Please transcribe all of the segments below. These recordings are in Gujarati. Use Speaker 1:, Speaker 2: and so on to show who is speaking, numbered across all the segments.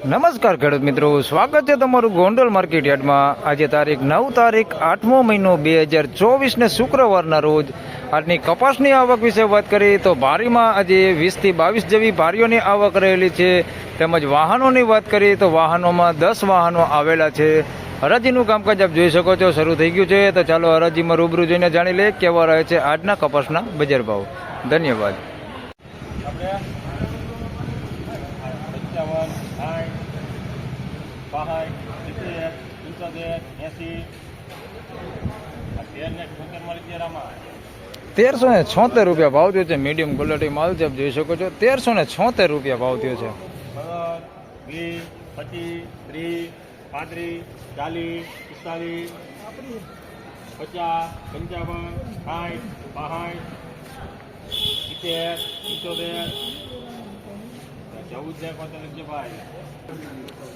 Speaker 1: નમસ્કાર ખેડૂત મિત્રો, સ્વાગત છે તમારું ગોંડલ માર્કેટ યાર્ડમાં। આજે તારીખ 9 તારીખ 8મો મહિનો 2024 ને શુક્રવારના રોજ આજની કપાસની આવક વિશે વાત કરીએ તો ભારીમાં આજે 20 થી 22 જેવી ભારીઓની આવક રહેલી છે। તેમજ વાહનોની વાત કરીએ તો વાહનોમાં 10 વાહનો આવેલા છે। હરાજીનું કામકાજ આપ જોઈ શકો છો શરૂ થઈ ગયું છે, તો ચાલો હરાજીમાં રૂબરૂ જોઈને જાણી લઈએ કેવા રહે છે આજના કપાસના બજાર ભાવ। ધન્યવાદ। ₹1376 ભાવ થયો છે। મીડિયમ ક્વોલિટી માલ છે, આપ જોઈ શકો છો। ₹1376 ભાવ થયો છે।
Speaker 2: 20, 25, 30, 35, 40, 45, 50, 55,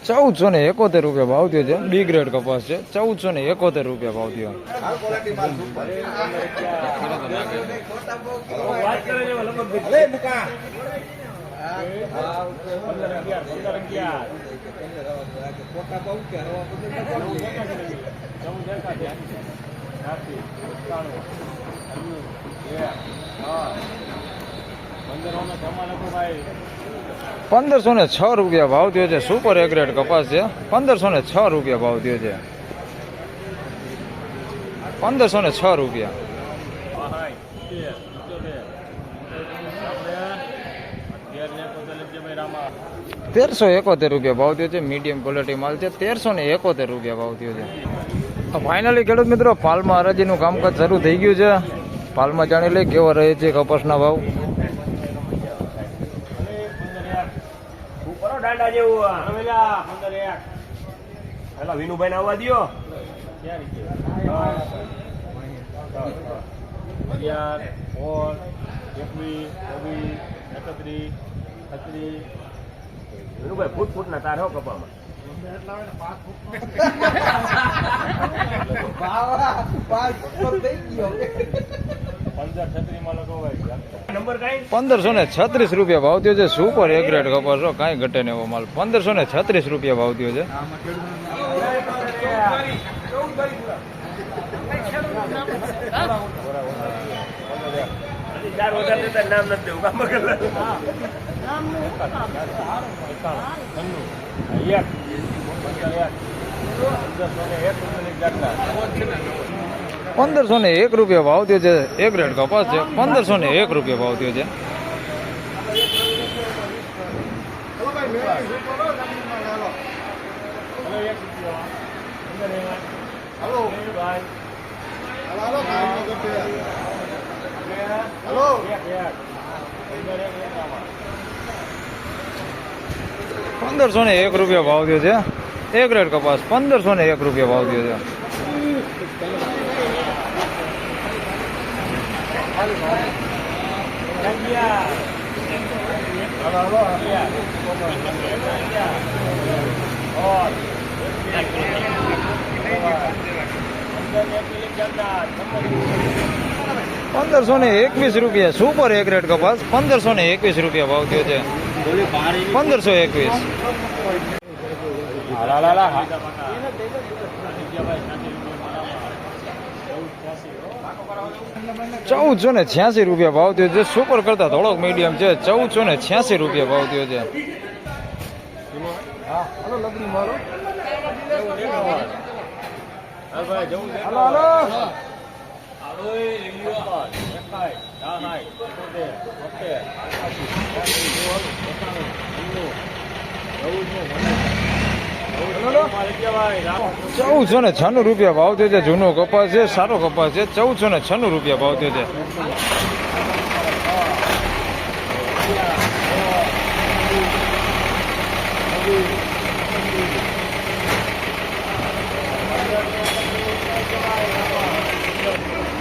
Speaker 2: 60,
Speaker 1: ₹1471 ભાવ થયો છે। બી ગ્રેડ કપાસ છે। ₹1471 ભાવ થયો। ₹1506 ભાવ થયો છે। સુપર એ ગ્રેડ કપાસ છે। ₹1506 ભાવ થયો છે। ₹1506। ₹1371 ભાવ થયો છે। મીડિયમ ક્વોલિટી માલ છે। ₹1371 ભાવ થયો છે। તો ફાઇનલી ખેડૂત મિત્રો, પાલમાં હરાજીનું કામકાજ શરૂ થઈ ગયું છે। પાલમાં જાણી લઈ કેવા રહે છે કપાસના ભાવ।
Speaker 2: દાંડા જેવું પેલા વિનુભાઈ ને આવવા દો। 11, 12, 21, 22, 23, 31, ફૂટ ના તાર હો કપામાં।
Speaker 1: 1536 ભાવ થયો છે। સુપર એ ગ્રેડ કપાસ છો, કાંઈ ઘટે ને એવો માલ। ₹1536 ભાવ થયો છે।
Speaker 2: નામ નથી દેવું
Speaker 1: ₹1501 ભાવ થયો છે। એ ગ્રેડ કપાસ છે। ₹1501 ભાવ થયો છે। ₹1501 ભાવ થયો છે। એ ગ્રેડ કપાસ ₹1501 ભાવ થયો છે। ₹1521 સુપર એ ગ્રેડ કપાસ ₹1521 ભાવ થયો છે। 1521। ₹1486 ભાવ થયો છે। સુપર કરતા થોડોક મીડિયમ છે। ₹1486 ભાવ થયો છે। ₹1496 ભાવ થયો છે। જૂનો કપાસ છે, સારો કપાસ છે। ₹1496 ભાવ થયો છે।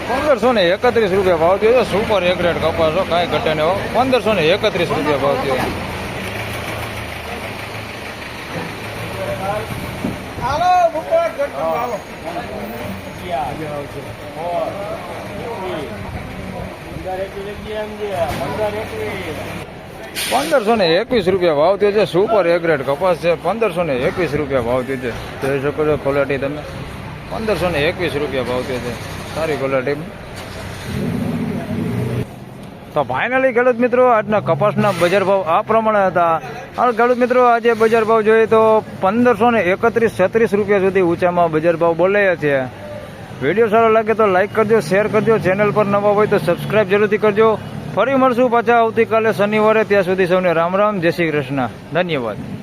Speaker 1: ₹1531 ભાવ થયો છે। સુપર એ ગ્રેડ કપાસ છો, કાંઈ ઘટે ને એવો। ₹1531 ભાવ થયો છે। 1521 રૂપિયા ભાવ થયો છે. સુપર એ ગ્રેડ કપાસ છે. 1521 રૂપિયા ભાવ થયો છે. જોઈ શકો છો ક્વોલિટી તમે. 1521 રૂપિયા ભાવ થયો છે. સારી ક્વોલિટી. તો ફાઇનલી ખેડૂત મિત્રો આજના કપાસના બજાર ભાવ આ પ્રમાણે હતા. અને ખેડૂત મિત્રો આજે બજાર ભાવ જોઈએ તો 1531-36 રૂપિયા સુધી ઊંચામાં બજાર ભાવ બોલાયા છે. વિડીયો સારો લાગે તો લાઈક કરજો, શેર કરજો. ચેનલ પર નવા હોય તો સબસ્ક્રાઇબ જરૂરથી કરજો. ફરી મળશું પાછા આવતીકાલે શનિવારે. ત્યાં સુધી સૌને રામ રામ, જય શ્રી કૃષ્ણ, ધન્યવાદ.